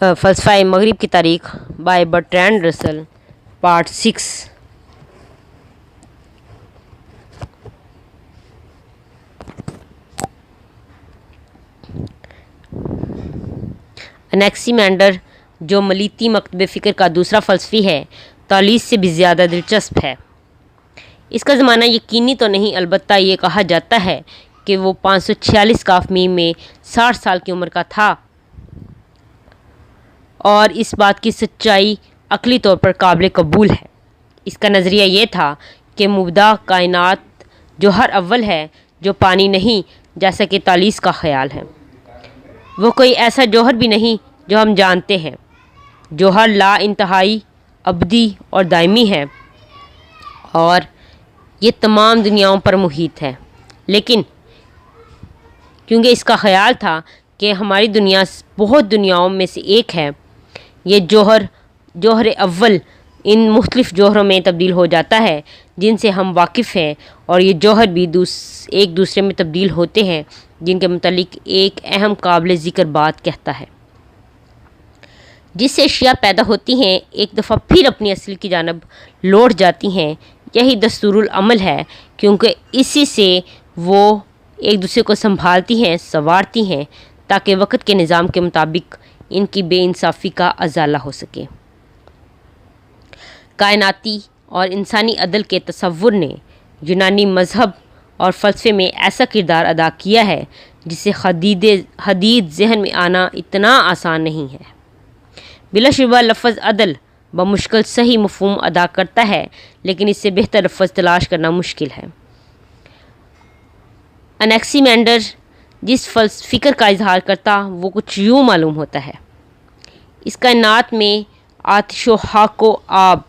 فلسفہ مغرب کی تاریخ بائی برٹرینڈ رسل پارٹ 6۔ انیکسیمینڈر جو ملیتی مکتب فکر کا دوسرا فلسفی ہے، تالیس سے بھی زیادہ دلچسپ ہے۔ اس کا زمانہ یقینی تو نہیں، البتہ یہ کہا جاتا ہے کہ وہ 546 کاف میم میں 60 سال کی عمر کا تھا، اور اس بات کی سچائی عقلی طور پر قابل قبول ہے۔ اس کا نظریہ یہ تھا کہ مبدا کائنات جوہر اول ہے جو پانی نہیں، جیسا کہ تالیس کا خیال ہے۔ وہ کوئی ایسا جوہر بھی نہیں جو ہم جانتے ہیں۔ جوہر لا انتہائی، ابدی اور دائمی ہے، اور یہ تمام دنیاؤں پر محیط ہے۔ لیکن کیونکہ اس کا خیال تھا کہ ہماری دنیا بہت دنیاؤں میں سے ایک ہے، یہ جوہر اول ان مختلف جوہروں میں تبدیل ہو جاتا ہے جن سے ہم واقف ہیں، اور یہ جوہر بھی ایک دوسرے میں تبدیل ہوتے ہیں، جن کے متعلق ایک اہم قابل ذکر بات کہتا ہے۔ جس سے اشیاء پیدا ہوتی ہیں، ایک دفعہ پھر اپنی اصل کی جانب لوٹ جاتی ہیں۔ یہی دستور العمل ہے، کیونکہ اسی سے وہ ایک دوسرے کو سنبھالتی ہیں، سنوارتی ہیں، تاکہ وقت کے نظام کے مطابق ان کی بے انصافی کا ازالہ ہو سکے۔ کائناتی اور انسانی عدل کے تصور نے یونانی مذہب اور فلسفے میں ایسا کردار ادا کیا ہے جسے حدید ذہن میں آنا اتنا آسان نہیں ہے۔ بلا شبہ لفظ عدل بمشکل صحیح مفہوم ادا کرتا ہے، لیکن اس سے بہتر لفظ تلاش کرنا مشکل ہے۔ انیکسیمینڈر جس فکر کا اظہار کرتا وہ کچھ یوں معلوم ہوتا ہے: اس کائنات میں آتش و خاک و آب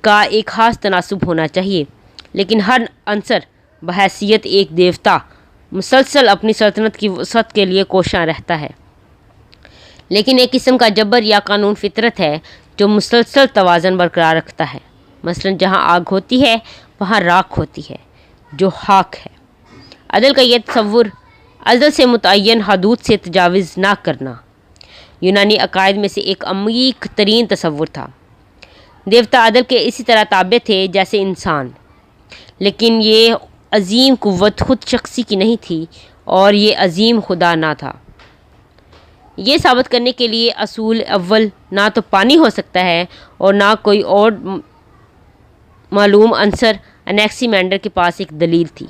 کا ایک خاص تناسب ہونا چاہیے، لیکن ہر عنصر بحیثیت ایک دیوتا مسلسل اپنی سلطنت کی وسعت کے لیے کوشاں رہتا ہے۔ لیکن ایک قسم کا جبر یا قانون فطرت ہے جو مسلسل توازن برقرار رکھتا ہے۔ مثلا جہاں آگ ہوتی ہے وہاں راکھ ہوتی ہے جو خاک ہے۔ عدل کا یہ تصور ازل سے متعین حدود سے تجاوز نہ کرنا یونانی عقائد میں سے ایک عمیق ترین تصور تھا۔ دیوتا عدل کے اسی طرح تابع تھے جیسے انسان، لیکن یہ عظیم قوت خود شخصی کی نہیں تھی، اور یہ عظیم خدا نہ تھا۔ یہ ثابت کرنے کے لیے اصول اول نہ تو پانی ہو سکتا ہے اور نہ کوئی اور معلوم عنصر، انیکسیمینڈر کے پاس ایک دلیل تھی۔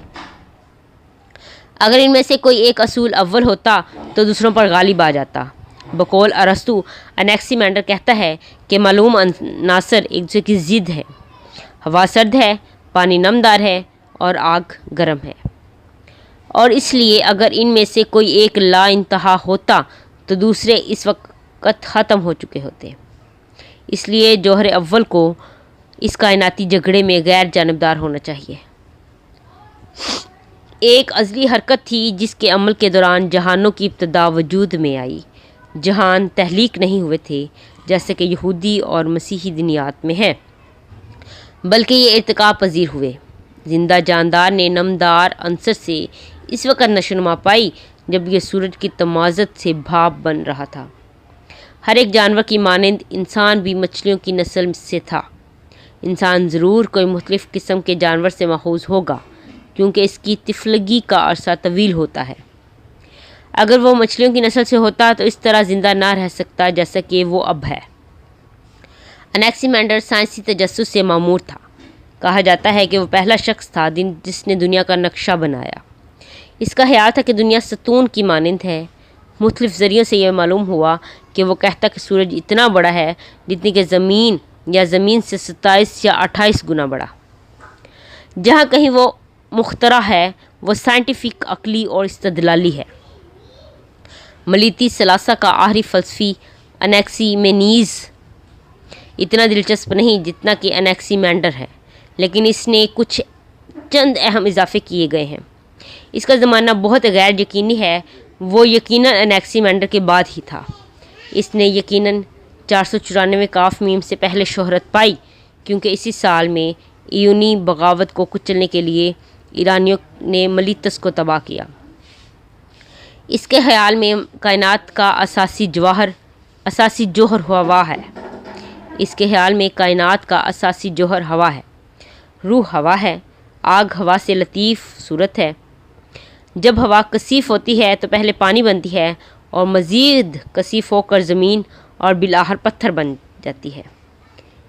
اگر ان میں سے کوئی ایک اصول اول ہوتا تو دوسروں پر غالب آ جاتا۔ بقول ارسطو، انیکسیمینڈر کہتا ہے کہ معلوم عناصر ایک دوسرے کی ضد ہیں۔ ہوا سرد ہے، پانی نمدار ہے، اور آگ گرم ہے، اور اس لیے اگر ان میں سے کوئی ایک لا انتہا ہوتا تو دوسرے اس وقت ختم ہو چکے ہوتے۔ اس لیے جوہر اول کو اس کائناتی جھگڑے میں غیر جانبدار ہونا چاہیے۔ ایک ازلی حرکت تھی جس کے عمل کے دوران جہانوں کی ابتدا وجود میں آئی۔ جہان تخلیق نہیں ہوئے تھے جیسے کہ یہودی اور مسیحی دینیات میں ہے، بلکہ یہ ارتقاء پذیر ہوئے۔ زندہ جاندار نے نمدار عنصر سے اس وقت نشوونما پائی جب یہ سورج کی تمازت سے بھاپ بن رہا تھا۔ ہر ایک جانور کی مانند انسان بھی مچھلیوں کی نسل سے تھا۔ انسان ضرور کوئی مختلف قسم کے جانور سے ماخوذ ہوگا، کیونکہ اس کی طفلگی کا عرصہ طویل ہوتا ہے۔ اگر وہ مچھلیوں کی نسل سے ہوتا تو اس طرح زندہ نہ رہ سکتا جیسا کہ وہ اب ہے۔ انیکسیمینڈر سائنسی تجسس سے معمور تھا۔ کہا جاتا ہے کہ وہ پہلا شخص تھا جس نے دنیا کا نقشہ بنایا۔ اس کا خیال تھا کہ دنیا ستون کی مانند ہے۔ مختلف ذریعوں سے یہ معلوم ہوا کہ وہ کہتا کہ سورج اتنا بڑا ہے جتنی کہ زمین، یا زمین سے 27 یا 28 گنا بڑا۔ جہاں کہیں وہ مخترع ہے، وہ سائنٹیفک، عقلی اور استدلالی ہے۔ ملیتی ثلاثہ کا آخری فلسفی انیکسیمینیز اتنا دلچسپ نہیں جتنا کہ انیکسیمینڈر ہے، لیکن اس نے کچھ چند اہم اضافے کیے گئے ہیں۔ اس کا زمانہ بہت غیر یقینی ہے، وہ یقیناً انیکسیمینڈر کے بعد ہی تھا۔ اس نے یقیناً 494 کاف میم سے پہلے شہرت پائی، کیونکہ اسی سال میں ایونی بغاوت کو کچلنے کے لیے ایرانیوں نے ملیتس کو تباہ کیا۔ اس کے خیال میں کائنات کا اساسی جوہر اساسی جوہر ہوا ہے۔ اس کے خیال میں کائنات کا اساسی جوہر ہوا ہے، روح ہوا ہے، آگ ہوا سے لطیف صورت ہے۔ جب ہوا کثیف ہوتی ہے تو پہلے پانی بنتی ہے اور مزید کثیف ہو کر زمین اور بالآخر پتھر بن جاتی ہے۔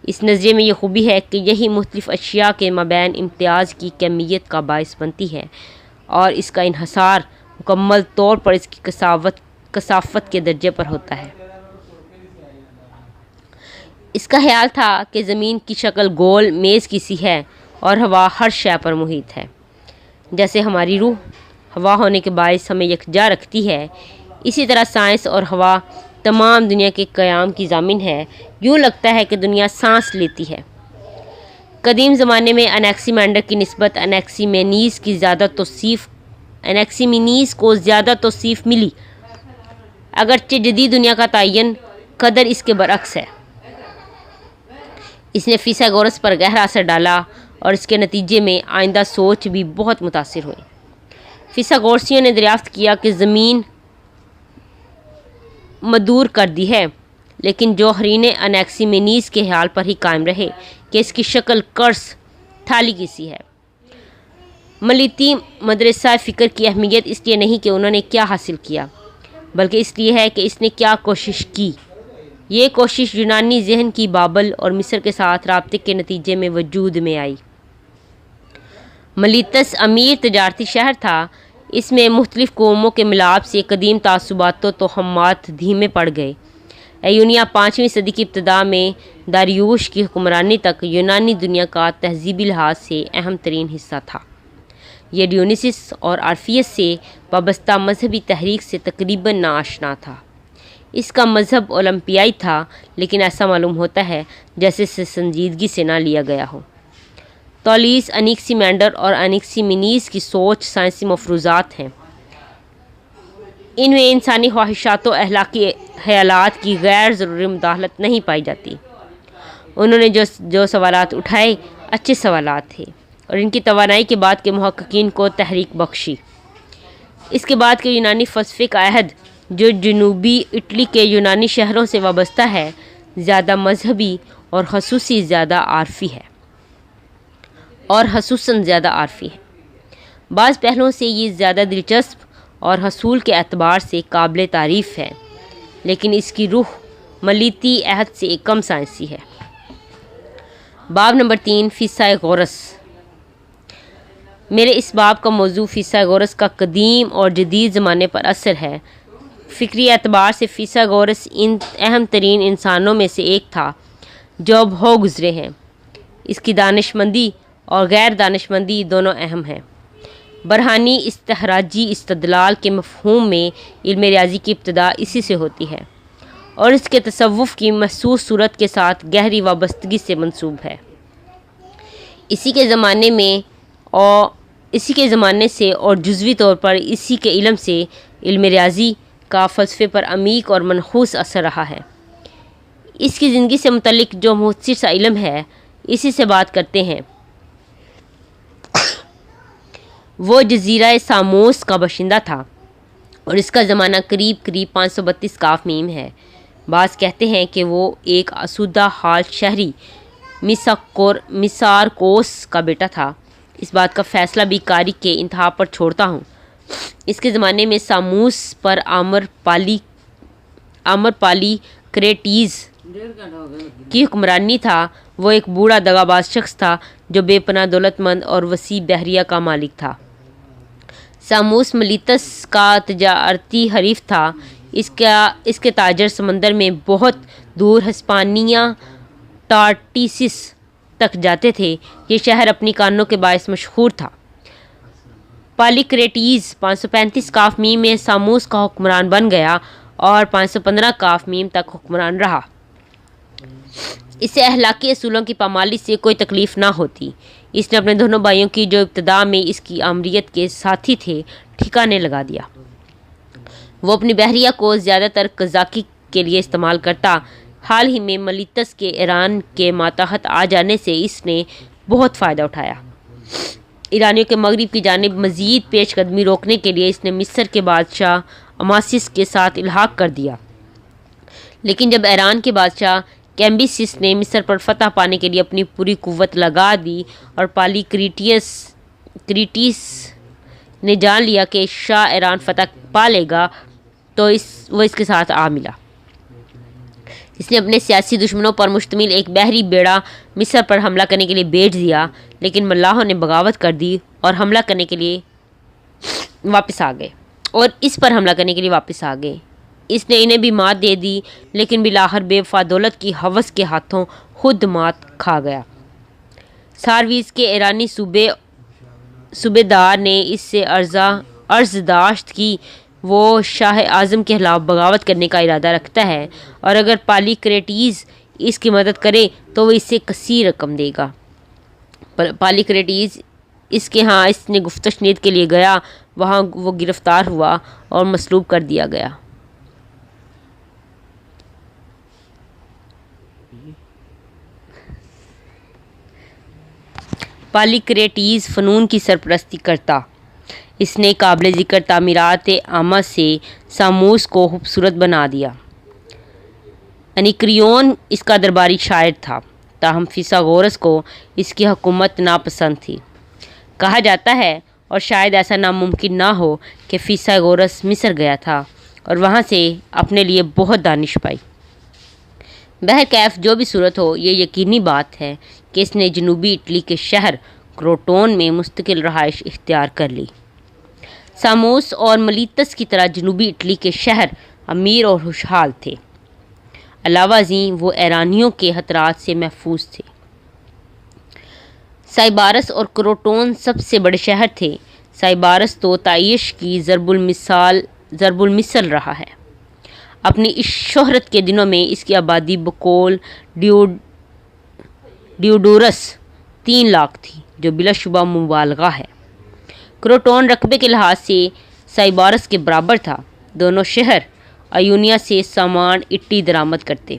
اس نظریے میں یہ خوبی ہے کہ یہی مختلف اشیاء کے مابین امتیاز کی کمیت کا باعث بنتی ہے اور اس کا انحصار مکمل طور پر اس کی کثافت کے درجے پر ہوتا ہے۔ اس کا خیال تھا کہ زمین کی شکل گول میز کی سی ہے اور ہوا ہر شے پر محیط ہے۔ جیسے ہماری روح ہوا ہونے کے باعث ہمیں یکجا رکھتی ہے، اسی طرح سائنس اور ہوا تمام دنیا کے قیام کی ضامن ہے۔ یوں لگتا ہے کہ دنیا سانس لیتی ہے۔ قدیم زمانے میں انیکسیمینڈر کی نسبت انیکسیمینیز کو زیادہ توصیف ملی، اگرچہ جدید دنیا کا تعین قدر اس کے برعکس ہے۔ اس نے فیثاغورس پر گہرا اثر ڈالا اور اس کے نتیجے میں آئندہ سوچ بھی بہت متاثر ہوئی۔ فیثاغورسیوں نے دریافت کیا کہ زمین مدور کر دی ہے، لیکن جوہرین انیکسیمینیز کے خیال پر ہی قائم رہے کہ اس کی شکل قرص تھالی کی سی ہے۔ ملیتی مدرسہ فکر کی اہمیت اس لیے نہیں کہ انہوں نے کیا حاصل کیا، بلکہ اس لیے ہے کہ اس نے کیا کوشش کی۔ یہ کوشش یونانی ذہن کی بابل اور مصر کے ساتھ رابطے کے نتیجے میں وجود میں آئی۔ ملیتس امیر تجارتی شہر تھا۔ اس میں مختلف قوموں کے ملاپ سے قدیم تعصبات و توہمات دھیمے پڑ گئے۔ ایونیا 5ویں صدی کی ابتدا میں داریوش کی حکمرانی تک یونانی دنیا کا تہذیبی لحاظ سے اہم ترین حصہ تھا۔ یہ ڈیونیسس اور آرفیس سے وابستہ مذہبی تحریک سے تقریباً ناآشنا تھا۔ اس کا مذہب اولمپیائی تھا، لیکن ایسا معلوم ہوتا ہے جیسے اسے سنجیدگی سے نہ لیا گیا ہو۔ تولیس انیکسیمینڈر اور انیکسیمینیز کی سوچ سائنسی مفروضات ہیں۔ ان میں انسانی خواہشات و اخلاقی خیالات کی غیر ضروری مداخلت نہیں پائی جاتی۔ انہوں نے جو سوالات اٹھائے اچھے سوالات تھے اور ان کی توانائی کے بعد کے محققین کو تحریک بخشی۔ اس کے بعد کے یونانی فلسفے کا عہد، جو جنوبی اٹلی کے یونانی شہروں سے وابستہ ہے، زیادہ مذہبی اور خصوصاً زیادہ عارفی ہے۔ بعض پہلوؤں سے یہ زیادہ دلچسپ اور حصول کے اعتبار سے قابل تعریف ہے، لیکن اس کی روح ملیتی عہد سے کم سائنسی ہے۔ باب نمبر 3، فیثاغورس۔ میرے اس باب کا موضوع فیثاغورس کا قدیم اور جدید زمانے پر اثر ہے۔ فکری اعتبار سے فیثاغورس ان اہم ترین انسانوں میں سے ایک تھا جو اب ہو گزرے ہیں۔ اس کی دانشمندی اور غیر دانشمندی دونوں اہم ہیں۔ برہانی استخراجی استدلال کے مفہوم میں علم ریاضی کی ابتدا اسی سے ہوتی ہے اور اس کے تصوف کی محسوس صورت کے ساتھ گہری وابستگی سے منسوب ہے۔ اسی کے زمانے سے اور جزوی طور پر اسی کے علم سے علم ریاضی کا فلسفے پر عمیق اور منحوس اثر رہا ہے۔ اس کی زندگی سے متعلق جو مختصر سا علم ہے، اسی سے بات کرتے ہیں۔ وہ جزیرہ ساموس کا باشندہ تھا اور اس کا زمانہ قریب 532 قاف میم ہے۔ بعض کہتے ہیں کہ وہ ایک آسودہ حال شہری میسارکوس کا بیٹا تھا۔ اس بات کا فیصلہ بھی قاری کے انتہا پر چھوڑتا ہوں۔ اس کے زمانے میں ساموس پر آمر پالی کریٹیز کی حکمرانی تھا۔ وہ ایک بوڑھا دغاباز شخص تھا جو بے پناہ دولت مند اور وسیع بحریہ کا مالک تھا۔ ساموس ملیتس کا تجارتی حریف تھا۔ اس کے تاجر سمندر میں بہت دور ہسپانیہ ٹارٹیسس تک جاتے تھے۔ یہ شہر اپنی کانوں کے باعث مشہور تھا۔ پالیکریٹیز 535 قاف میم میں ساموس کا حکمران بن گیا اور 515 قاف میم تک حکمران رہا۔ اسے اخلاقی اصولوں کی پامالی سے کوئی تکلیف نہ ہوتی۔ اس نے اپنے دونوں بھائیوں کی جو ابتدا میں اس کی آمریت کے ساتھی تھے ٹھکانے لگا دیا۔ وہ اپنی بحریہ کو زیادہ تر قزاقی کے لیے استعمال کرتا۔ حال ہی میں ملیتس کے ایران کے ماتحت آ جانے سے اس نے بہت فائدہ اٹھایا۔ ایرانیوں کے مغرب کی جانب مزید پیش قدمی روکنے کے لیے اس نے مصر کے بادشاہ اماسس کے ساتھ الحاق کر دیا، لیکن جب ایران کے بادشاہ کیمبیسس نے مصر پر فتح پانے کے لیے اپنی پوری قوت لگا دی اور پالی کریٹیس نے جان لیا کہ شاہ ایران فتح پا لے گا تو وہ اس کے ساتھ آ ملا۔ اس نے اپنے سیاسی دشمنوں پر مشتمل ایک بحری بیڑا مصر پر حملہ کرنے کے لیے بھیج دیا، لیکن ملاحوں نے بغاوت کر دی اور حملہ کرنے کے لیے واپس آ گئے اس نے انہیں بھی مات دے دی، لیکن بالآخر بے وفا دولت کی ہوس کے ہاتھوں خود مات کھا گیا۔ سارویز کے ایرانی صوبے دار نے اس سے عرض داشت کی وہ شاہ اعظم کے خلاف بغاوت کرنے کا ارادہ رکھتا ہے، اور اگر پالی کریٹیز اس کی مدد کرے تو وہ اسے کثیر رقم دے گا۔ پالی کریٹیز اس نے گفت و شنید کے لیے گیا، وہاں وہ گرفتار ہوا اور مصلوب کر دیا گیا۔ پالی کریٹیز فنون کی سرپرستی کرتا۔ اس نے قابل ذکر تعمیرات عامہ سے ساموس کو خوبصورت بنا دیا۔ انیکریون اس کا درباری شاعر تھا، تاہم فیثاغورس کو اس کی حکومت ناپسند تھی۔ کہا جاتا ہے، اور شاید ایسا ناممکن نہ ہو، کہ فیثاغورس مصر گیا تھا اور وہاں سے اپنے لیے بہت دانش پائی۔ بہرکیف جو بھی صورت ہو، یہ یقینی بات ہے کہ اس نے جنوبی اٹلی کے شہر کروٹون میں مستقل رہائش اختیار کر لی۔ ساموس اور ملیتس کی طرح جنوبی اٹلی کے شہر امیر اور خوشحال تھے۔ علاوہ ازیں وہ ایرانیوں کے خطرات سے محفوظ تھے۔ سائبارس اور کروٹون سب سے بڑے شہر تھے۔ سائبارس تو تعیش کی ضرب المثل رہا ہے۔ اپنی اس شہرت کے دنوں میں اس کی آبادی بقول ڈیوڈورس 3 لاکھ تھی، جو بلا شبہ مبالغہ ہے۔ کروٹون رقبے کے لحاظ سے سائبارس کے برابر تھا۔ دونوں شہر ایونیا سے سامان اٹی درآمد کرتے۔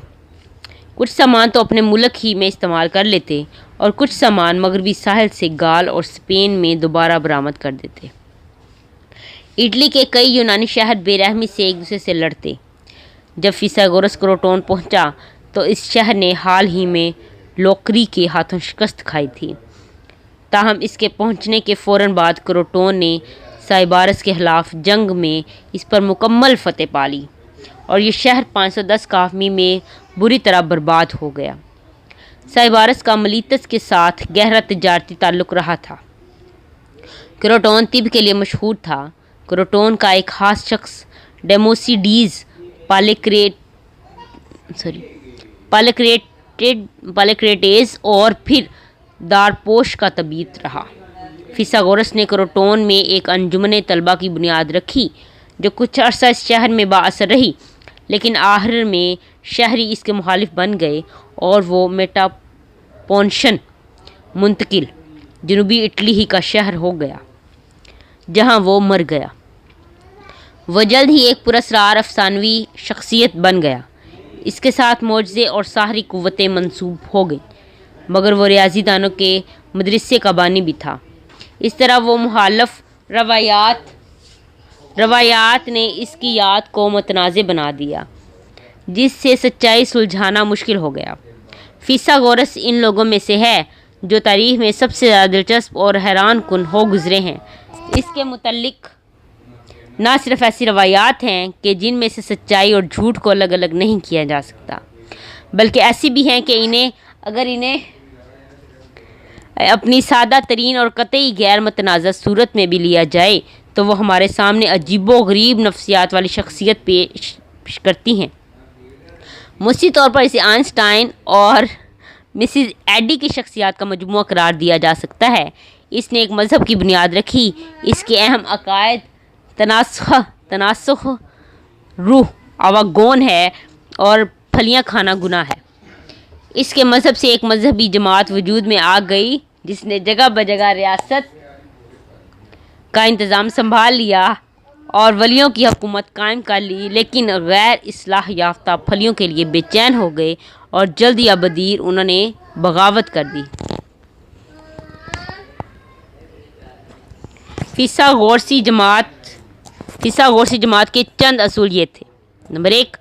کچھ سامان تو اپنے ملک ہی میں استعمال کر لیتے اور کچھ سامان مغربی ساحل سے گال اور اسپین میں دوبارہ برآمد کر دیتے۔ اٹلی کے کئی یونانی شہر بے رحمی سے ایک دوسرے سے لڑتے۔ جب فیثاغورس کروٹون پہنچا تو اس شہر نے حال ہی میں لوکری کے ہاتھوں شکست کھائی تھی، تاہم اس کے پہنچنے کے فوراً بعد کروٹون نے سائبارس کے خلاف جنگ میں اس پر مکمل فتح پا لی اور یہ شہر 510 قافمی میں بری طرح برباد ہو گیا۔ سائبارس کا ملیتس کے ساتھ گہرا تجارتی تعلق رہا تھا۔ کروٹون طب کے لیے مشہور تھا۔ کروٹون کا ایک خاص شخص ڈیموسیڈیز پالیکریٹیز اور پھر دارپوش کا طبیب رہا۔ فیثاغورس نے کروٹون میں ایک انجمن طلبہ کی بنیاد رکھی جو کچھ عرصہ اس شہر میں بااثر رہی، لیکن آخر میں شہری اس کے مخالف بن گئے اور وہ میٹاپونشن منتقل جنوبی اٹلی ہی کا شہر ہو گیا، جہاں وہ مر گیا۔ وہ جلد ہی ایک پراسرار افسانوی شخصیت بن گیا۔ اس کے ساتھ معجزے اور ساحری قوتیں منسوب ہو گئیں، مگر وہ ریاضی دانوں کے مدرسے کا بانی بھی تھا۔ اس طرح وہ مخالف روایات نے اس کی یاد کو متنازع بنا دیا، جس سے سچائی سلجھانا مشکل ہو گیا۔ فیثاغورس ان لوگوں میں سے ہے جو تاریخ میں سب سے زیادہ دلچسپ اور حیران کن ہو گزرے ہیں۔ اس کے متعلق نہ صرف ایسی روایات ہیں کہ جن میں سے سچائی اور جھوٹ کو الگ الگ نہیں کیا جا سکتا، بلکہ ایسی بھی ہیں کہ اگر انہیں اپنی سادہ ترین اور قطعی غیر متنازع صورت میں بھی لیا جائے تو وہ ہمارے سامنے عجیب و غریب نفسیات والی شخصیت پیش کرتی ہیں۔ مصری طور پر اسے آئنسٹائن اور مسز ایڈی کی شخصیات کا مجموعہ قرار دیا جا سکتا ہے۔ اس نے ایک مذہب کی بنیاد رکھی۔ اس کے اہم عقائد تناسخ، روح آواگون ہے اور پھلیاں کھانا گناہ ہے۔ اس کے مذہب سے ایک مذہبی جماعت وجود میں آ گئی جس نے جگہ بجگہ ریاست کا انتظام سنبھال لیا اور ولیوں کی حکومت قائم کر لی، لیکن غیر اصلاح یافتہ پھلیوں کے لیے بے چین ہو گئے اور جلد یا بدیر انہوں نے بغاوت کر دی۔ فیثاغورسی جماعت کے چند اصول یہ تھے: نمبر 1،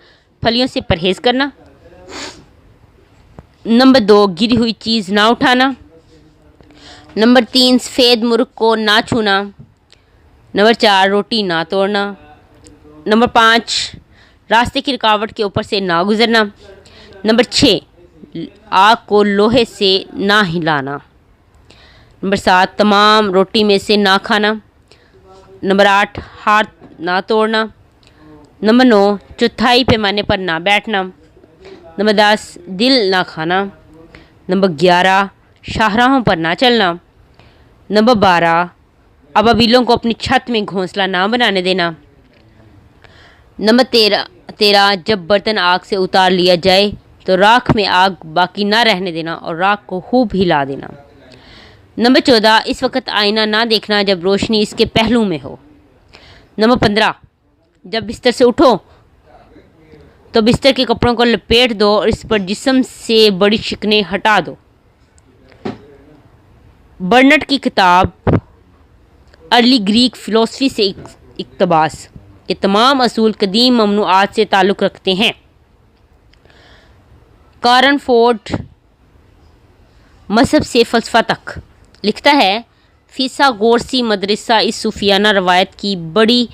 پھلیوں سے پرہیز کرنا۔ نمبر 2 گری ہوئی چیز نہ اٹھانا۔ نمبر 3 سفید مرغ کو نہ چھونا۔ نمبر 4 روٹی نہ توڑنا۔ نمبر 5 راستے کی رکاوٹ کے اوپر سے نہ گزرنا۔ نمبر 6 آگ کو لوہے سے نہ ہلانا۔ نمبر 7 تمام روٹی میں سے نہ کھانا۔ نمبر 8 ہاتھ نہ توڑنا۔ نمبر 9 چوتھائی پیمانے پر نہ بیٹھنا۔ نمبر 10 دل نہ کھانا۔ نمبر 11 شاہراہوں پر نہ چلنا۔ نمبر 12 ابابیلوں کو اپنی چھت میں گھونسلہ نہ بنانے دینا۔ نمبر 13 جب برتن آگ سے اتار لیا جائے تو راکھ میں آگ باقی نہ رہنے دینا اور راکھ کو خوب ہلا دینا۔ نمبر 14 اس وقت آئینہ نہ دیکھنا جب روشنی اس کے پہلو میں ہو۔ نمبر 15 جب بستر سے اٹھو تو بستر کے کپڑوں کو لپیٹ دو اور اس پر جسم سے بڑی شکنیں ہٹا دو۔ برنٹ کی کتاب ارلی گریک فلسفی سے اقتباس: یہ تمام اصول قدیم ممنوعات سے تعلق رکھتے ہیں۔ کارن فورڈ مذہب سے فلسفہ تک لکھتا ہے، فیثاغورسی مدرسہ اس صوفیانہ روایت کی بڑی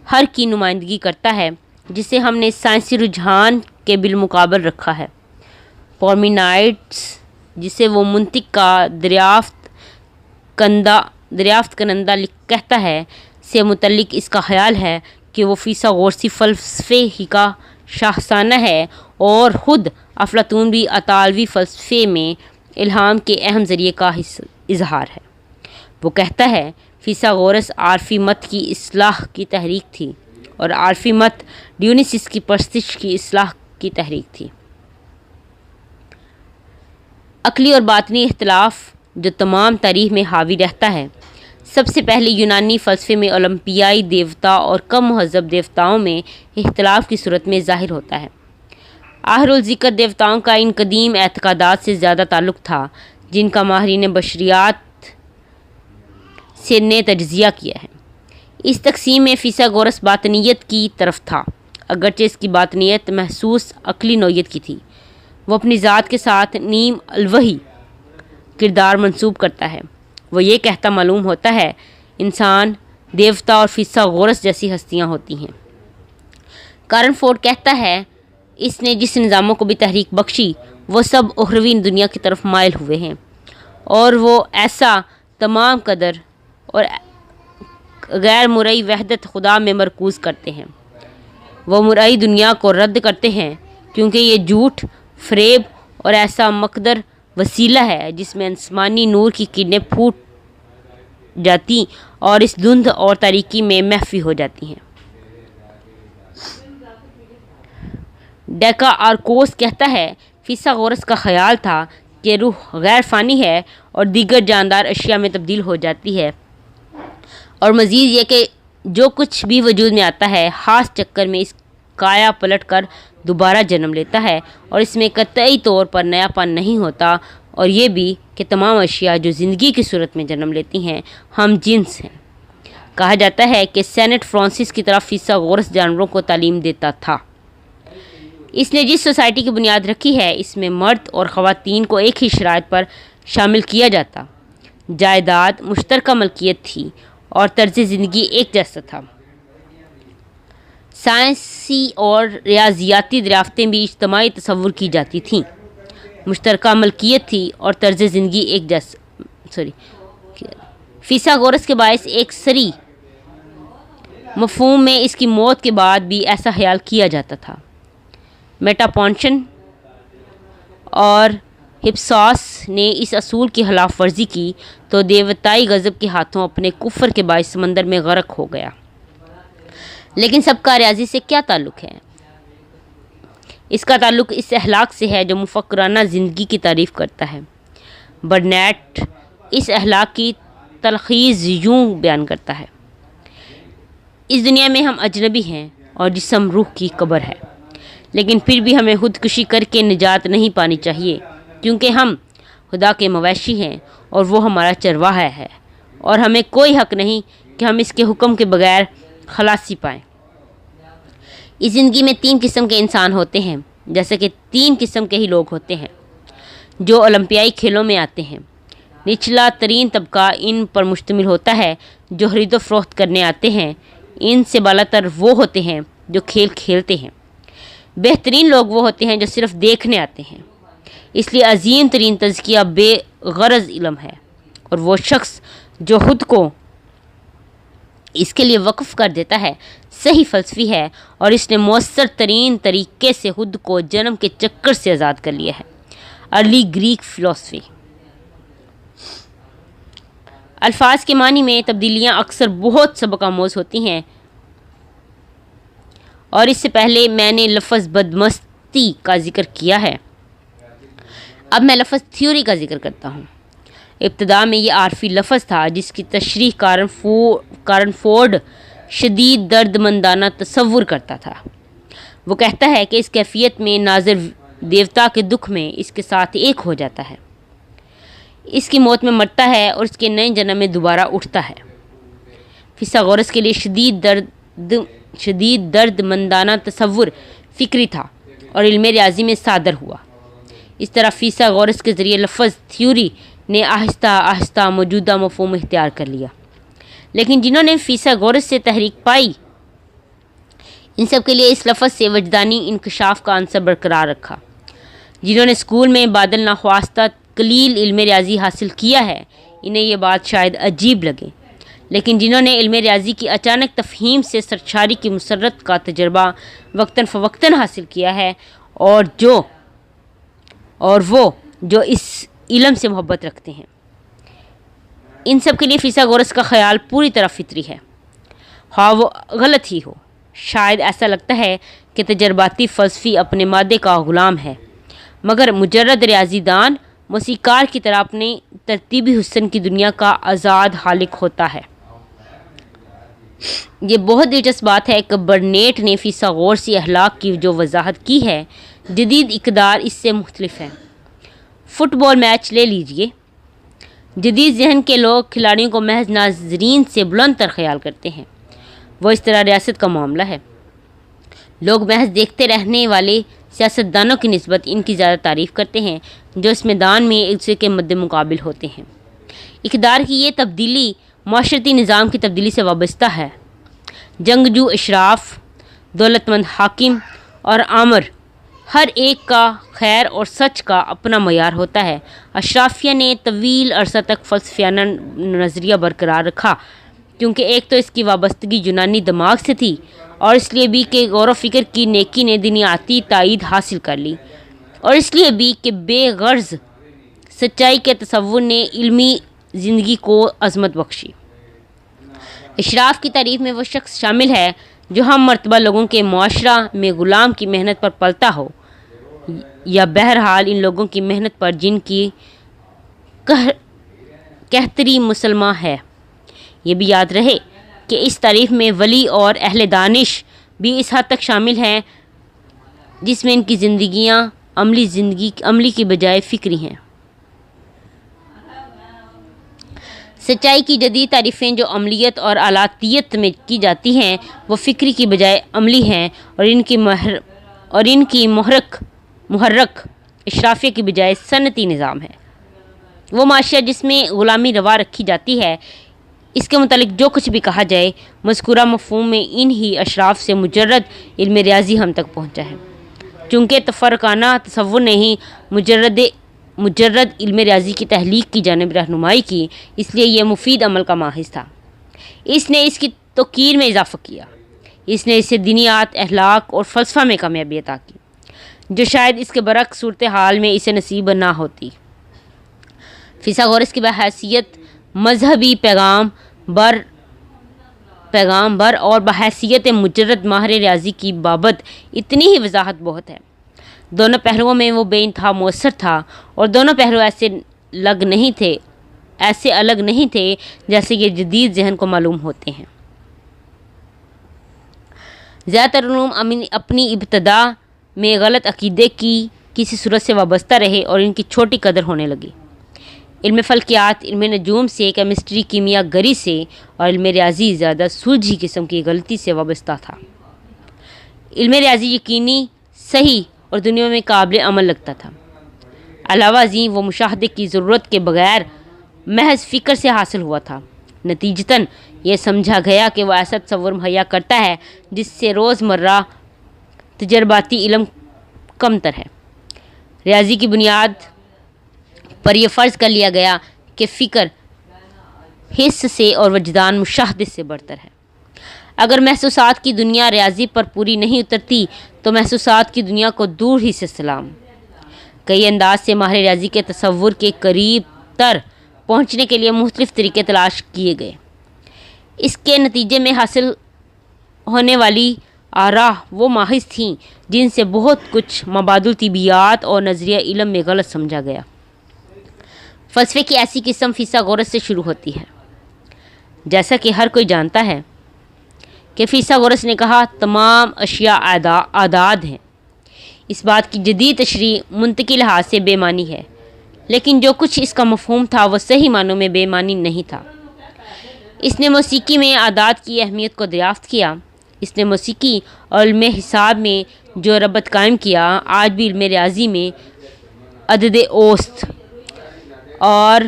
ہر کی نمائندگی کرتا ہے جسے ہم نے سائنسی رجحان کے بالمقابل رکھا ہے۔ پارمینائڈس جسے وہ منطق کا دریافت کنندہ کہتا ہے سے متعلق اس کا خیال ہے کہ وہ فیثاغورسی فلسفے ہی کا شاخسانہ ہے اور خود افلاطون بھی اطالوی فلسفے میں الہام کے اہم ذریعے کا اظہار ہے۔ وہ کہتا ہے فیثاغورس عارفی مت کی اصلاح کی تحریک تھی اور عارفی مت ڈیونیسیس کی پرستش کی اصلاح کی تحریک تھی۔ عقلی اور باطنی اختلاف جو تمام تاریخ میں حاوی رہتا ہے، سب سے پہلے یونانی فلسفے میں اولمپیائی دیوتا اور کم مہذب دیوتاؤں میں اختلاف کی صورت میں ظاہر ہوتا ہے۔ آخر الذکر دیوتاؤں کا ان قدیم اعتقادات سے زیادہ تعلق تھا جن کا ماہرین بشریات نے تجزیہ کیا ہے۔ اس تقسیم میں فیثاغورس باطنیت کی طرف تھا، اگرچہ اس کی باطنیت محسوس عقلی نوعیت کی تھی۔ وہ اپنی ذات کے ساتھ نیم الوحی کردار منسوب کرتا ہے۔ وہ یہ کہتا معلوم ہوتا ہے انسان، دیوتا اور فیثاغورس جیسی ہستیاں ہوتی ہیں۔ کارن فورڈ کہتا ہے اس نے جس نظاموں کو بھی تحریک بخشی وہ سب اخروی دنیا کی طرف مائل ہوئے ہیں اور وہ ایسا تمام قدر اور غیر مرئی وحدت خدا میں مرکوز کرتے ہیں۔ وہ مرئی دنیا کو رد کرتے ہیں کیونکہ یہ جھوٹ، فریب اور ایسا مقدر وسیلہ ہے جس میں آسمانی نور کی کرنیں پھوٹ جاتی اور اس دھند اور تاریکی میں مخفی ہو جاتی ہیں۔ ڈیکا آرکوس کہتا ہے فیثاغورس کا خیال تھا کہ روح غیر فانی ہے اور دیگر جاندار اشیاء میں تبدیل ہو جاتی ہے، اور مزید یہ کہ جو کچھ بھی وجود میں آتا ہے خاص چکر میں اس کایا پلٹ کر دوبارہ جنم لیتا ہے اور اس میں قطعی طور پر نیا پن نہیں ہوتا، اور یہ بھی کہ تمام اشیاء جو زندگی کی صورت میں جنم لیتی ہیں ہم جنس ہیں۔ کہا جاتا ہے کہ سینٹ فرانسس کی طرح فیثاغورس جانوروں کو تعلیم دیتا تھا۔ اس نے جس سوسائٹی کی بنیاد رکھی ہے اس میں مرد اور خواتین کو ایک ہی شرائط پر شامل کیا جاتا، جائیداد مشترکہ ملکیت تھی اور طرز زندگی ایک جیسا تھا۔ سائنسی اور ریاضیاتی دریافتیں بھی اجتماعی تصور کی جاتی تھیں، مشترکہ ملکیت تھی اور طرز زندگی ایک جیسا۔ فیثاغورس کے باعث ایک سری مفہوم میں اس کی موت کے بعد بھی ایسا خیال کیا جاتا تھا۔ میٹاپونشن اور ہپساس نے اس اصول کی خلاف ورزی کی تو دیوتائی غضب کے ہاتھوں اپنے کفر کے باعث سمندر میں غرق ہو گیا۔ لیکن سب کا ریاضی سے کیا تعلق ہے؟ اس کا تعلق اس اخلاق سے ہے جو مفکرانہ زندگی کی تعریف کرتا ہے۔ برنیٹ اس اخلاق کی تلخیص یوں بیان کرتا ہے: اس دنیا میں ہم اجنبی ہیں اور جسم روح کی قبر ہے، لیکن پھر بھی ہمیں خودکشی کر کے نجات نہیں پانی چاہیے کیونکہ ہم خدا کے مویشی ہیں اور وہ ہمارا چرواہا ہے، اور ہمیں کوئی حق نہیں کہ ہم اس کے حکم کے بغیر خلاصی پائیں۔ اس زندگی میں 3 قسم کے انسان ہوتے ہیں، جیسے کہ 3 قسم کے ہی لوگ ہوتے ہیں جو اولمپیائی کھیلوں میں آتے ہیں۔ نچلا ترین طبقہ ان پر مشتمل ہوتا ہے جو خرید و فروخت کرنے آتے ہیں۔ ان سے بالا تر وہ ہوتے ہیں جو کھیل کھیلتے ہیں۔ بہترین لوگ وہ ہوتے ہیں جو صرف دیکھنے آتے ہیں۔ اس لیے عظیم ترین تزکیہ بے غرض علم ہے، اور وہ شخص جو خود کو اس کے لیے وقف کر دیتا ہے صحیح فلسفی ہے، اور اس نے مؤثر ترین طریقے سے خود کو جنم کے چکر سے آزاد کر لیا ہے۔ ارلی گریک فلسفی۔ الفاظ کے معنی میں تبدیلیاں اکثر بہت سبق آموز ہوتی ہیں، اور اس سے پہلے میں نے لفظ بدمستی کا ذکر کیا ہے۔ اب میں لفظ تھیوری کا ذکر کرتا ہوں۔ ابتدا میں یہ عارفی لفظ تھا جس کی تشریح کارن فورڈ شدید درد مندانہ تصور کرتا تھا۔ وہ کہتا ہے کہ اس کیفیت میں ناظر دیوتا کے دکھ میں اس کے ساتھ ایک ہو جاتا ہے، اس کی موت میں مرتا ہے اور اس کے نئے جنم میں دوبارہ اٹھتا ہے۔ فیثاغورس کے لیے شدید درد مندانہ تصور فکری تھا اور علم ریاضی میں صادر ہوا۔ اس طرح فیثاغورس کے ذریعے لفظ تھیوری نے آہستہ آہستہ موجودہ مفہوم اختیار کر لیا، لیکن جنہوں نے فیثاغورس سے تحریک پائی ان سب کے لیے اس لفظ سے وجدانی انکشاف کا عنصر برقرار رکھا۔ جنہوں نے اسکول میں بادل ناخواستہ قلیل علم ریاضی حاصل کیا ہے انہیں یہ بات شاید عجیب لگے، لیکن جنہوں نے علم ریاضی کی اچانک تفہیم سے سرشاری کی مسرت کا تجربہ وقتاً فوقتاً حاصل کیا ہے، اور وہ جو اس علم سے محبت رکھتے ہیں، ان سب کے لیے فیثاغورس کا خیال پوری طرح فطری ہے، خواہ وہ غلط ہی ہو۔ شاید ایسا لگتا ہے کہ تجرباتی فلسفی اپنے مادے کا غلام ہے، مگر مجرد ریاضی دان موسیقار کی طرح اپنے ترتیبی حسن کی دنیا کا آزاد خالق ہوتا ہے۔ یہ بہت دلچسپ بات ہے کہ برنیٹ نے فیثاغورسی اخلاق کی جو وضاحت کی ہے، جدید اقدار اس سے مختلف ہے۔ فٹ بال میچ لے لیجئے۔ جدید ذہن کے لوگ کھلاڑیوں کو محض ناظرین سے بلند تر خیال کرتے ہیں، وہ اس طرح ریاست کا معاملہ ہے۔ لوگ محض دیکھتے رہنے والے سیاستدانوں کی نسبت ان کی زیادہ تعریف کرتے ہیں جو اس میدان میں ایک دوسرے کے مد مقابل ہوتے ہیں۔ اقدار کی یہ تبدیلی معاشرتی نظام کی تبدیلی سے وابستہ ہے۔ جنگجو اشراف، دولت مند حاکم اور آمر، ہر ایک کا خیر اور سچ کا اپنا معیار ہوتا ہے۔ اشرافیہ نے طویل عرصہ تک فلسفیانہ نظریہ برقرار رکھا، کیونکہ ایک تو اس کی وابستگی یونانی دماغ سے تھی، اور اس لیے بھی کہ غور و فکر کی نیکی نے دنیاتی تائید حاصل کر لی، اور اس لیے بھی کہ بے غرض سچائی کے تصور نے علمی زندگی کو عظمت بخشی۔ اشراف کی تعریف میں وہ شخص شامل ہے جو ہم مرتبہ لوگوں کے معاشرہ میں غلام کی محنت پر پلتا ہو، یا بہرحال ان لوگوں کی محنت پر جن کی کہتری مسلمہ ہے۔ یہ بھی یاد رہے کہ اس تعریف میں ولی اور اہل دانش بھی اس حد تک شامل ہیں جس میں ان کی زندگیاں عملی کی بجائے فکری ہیں۔ سچائی کی جدید تعریفیں جو عملیت اور آلاتیت میں کی جاتی ہیں وہ فکری کی بجائے عملی ہیں، اور ان کی محرک اشرافیہ کی بجائے صنعتی نظام ہے۔ وہ معاشرہ جس میں غلامی روا رکھی جاتی ہے، اس کے متعلق جو کچھ بھی کہا جائے، مذکورہ مفہوم میں ان ہی اشراف سے مجرد علم ریاضی ہم تک پہنچا ہے۔ چونکہ تفرقانہ تصور نے ہی مجرد علم ریاضی کی تحلیق کی جانب رہنمائی کی، اس لیے یہ مفید عمل کا ماحص تھا۔ اس نے اس کی توقیر میں اضافہ کیا، اس نے اسے دینیات، اخلاق اور فلسفہ میں کامیابی عطا کی، جو شاید اس کے برعکس صورتحال میں اسے نصیب نہ ہوتی۔ فیثاغورس کی بحیثیت مذہبی پیغام بر اور بحیثیت مجرد ماہر ریاضی کی بابت اتنی ہی وضاحت بہت ہے۔ دونوں پہلوؤں میں وہ بے انتہا مؤثر تھا، اور دونوں پہلو ایسے الگ نہیں تھے جیسے یہ جدید ذہن کو معلوم ہوتے ہیں۔ زیادہ تر علوم اپنی ابتدا میں غلط عقیدے کی کسی صورت سے وابستہ رہے اور ان کی چھوٹی قدر ہونے لگی۔ علم فلکیات، علم نجوم سے، کیمسٹری، کیمیا گری سے، اور علم ریاضی زیادہ سلجھی قسم کی غلطی سے وابستہ تھا۔ علم ریاضی یقینی، صحیح اور دنیا میں قابل عمل لگتا تھا۔ علاوہ ازیں وہ مشاہدے کی ضرورت کے بغیر محض فکر سے حاصل ہوا تھا۔ نتیجتاً یہ سمجھا گیا کہ وہ ایسا تصور مہیا کرتا ہے جس سے روزمرہ تجرباتی علم کمتر ہے۔ ریاضی کی بنیاد پر یہ فرض کر لیا گیا کہ فکر حس سے اور وجدان مشاہدے سے برتر ہے۔ اگر محسوسات کی دنیا ریاضی پر پوری نہیں اترتی تو محسوسات کی دنیا کو دور ہی سے سلام۔ کئی انداز سے ماہر ریاضی کے تصور کے قریب تر پہنچنے کے لیے مختلف طریقے تلاش کیے گئے۔ اس کے نتیجے میں حاصل ہونے والی آراء وہ ماخذ تھیں جن سے بہت کچھ مبادل طبیعیات اور نظریہ علم میں غلط سمجھا گیا۔ فلسفے کی ایسی قسم فیثاغورس سے شروع ہوتی ہے۔ جیسا کہ ہر کوئی جانتا ہے کہ فیثاغورس نے کہا تمام اشیاء اعداد ہیں۔ اس بات کی جدید تشریح منطقی لحاظ سے بے معنی ہے، لیکن جو کچھ اس کا مفہوم تھا وہ صحیح معنوں میں بے معنی نہیں تھا۔ اس نے موسیقی میں اعداد کی اہمیت کو دریافت کیا۔ اس نے موسیقی اور علم حساب میں جو ربط قائم کیا، آج بھی علم ریاضی میں عدد اوسط اور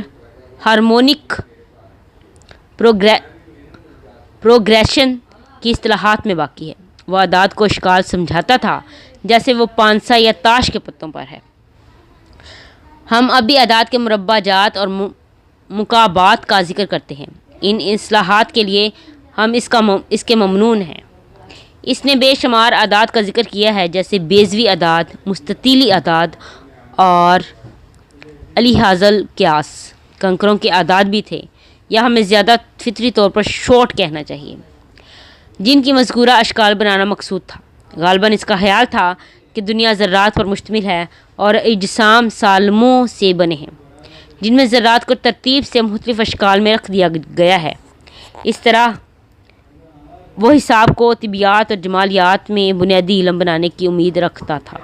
ہارمونک پروگریشن کی اصطلاحات میں باقی ہے۔ وہ اعداد کو اشکال سمجھاتا تھا جیسے وہ پانسا یا تاش کے پتوں پر ہے۔ ہم اب بھی اعداد کے مربع جات اور مکعبات کا ذکر کرتے ہیں۔ ان اصطلاحات کے لیے ہم اس کے ممنون ہیں۔ اس نے بے شمار اعداد کا ذکر کیا ہے، جیسے بیضوی اعداد، مستطیلی اعداد اور الحاظ القیاس۔ کنکروں کے اعداد بھی تھے، یا ہمیں زیادہ فطری طور پر شورٹ کہنا چاہیے، جن کی مذکورہ اشکال بنانا مقصود تھا۔ غالباً اس کا خیال تھا کہ دنیا ذرات پر مشتمل ہے اور اجسام سالموں سے بنے ہیں، جن میں ذرات کو ترتیب سے مختلف اشکال میں رکھ دیا گیا ہے۔ اس طرح وہ حساب کو طبیعیات اور جمالیات میں بنیادی علم بنانے کی امید رکھتا تھا۔